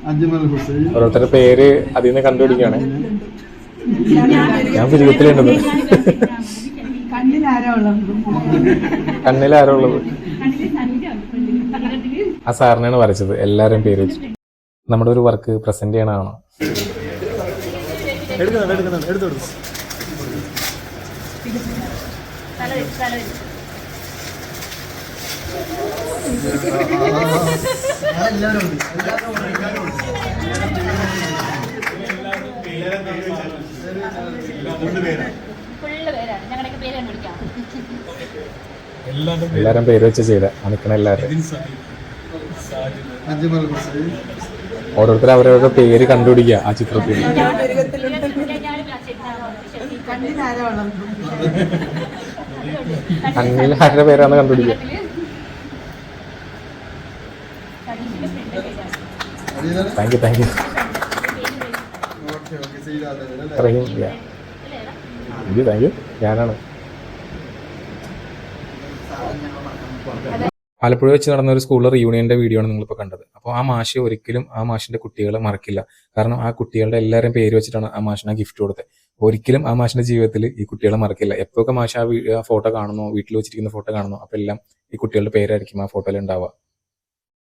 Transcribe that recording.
അജ്മൽ ഹുസൈൻ. ഓരോരുത്തരുടെ പേര് അതിൽ നിന്ന് കണ്ടുപിടിക്കുകയാണ്. ഞാൻ ജീവിതത്തിലുണ്ടത്. കണ്ണിലാരോ ഉള്ളത് ആ സാറിനാണ് വരച്ചത്. എല്ലാവരും പേര് വെച്ചിട്ട് നമ്മുടെ ഒരു വർക്ക് പ്രസന്റ് ചെയ്യണതാണോ? എല്ലാരും പേര് വെച്ച് ചെയ്ത നിക്കണ എല്ലാരും. ഓരോരുത്തർ അവരവരുടെ പേര് കണ്ടുപിടിക്കുക ആ ചിത്രത്തിൽ. കണ്ണിൽ ആരുടെ പേരാണ് കണ്ടുപിടിക്കുക. Thank you thank you. Thank you. ഞാനാണ്. ആലപ്പുഴ വെച്ച് നടന്ന ഒരു സ്കൂൾ റീയൂണിയന്റെ വീഡിയോ ആണ് നിങ്ങളിപ്പോൾ കണ്ടത്. അപ്പോൾ ആ മാഷ് ഒരിക്കലും ആ മാഷിന്റെ കുട്ടികളെ മറക്കില്ല. കാരണം ആ കുട്ടികളുടെ എല്ലാവരും പേര് വെച്ചിട്ടാണ് ആ മാഷിന് ഗിഫ്റ്റ് കൊടുത്തത്. ഒരിക്കലും ആ മാഷിന്റെ ജീവിതത്തിൽ ഈ കുട്ടികളെ മറക്കില്ല. എപ്പോഴൊക്കെ മാഷ് ആ ഫോട്ടോ കാണുന്നു, വീട്ടിൽ വെച്ചിരിക്കുന്ന ഫോട്ടോ കാണുന്നു, അപ്പോൾ എല്ലാം ഈ കുട്ടികളുടെ പേരായിരിക്കും ആ ഫോട്ടോയിൽ ഉണ്ടാവുക.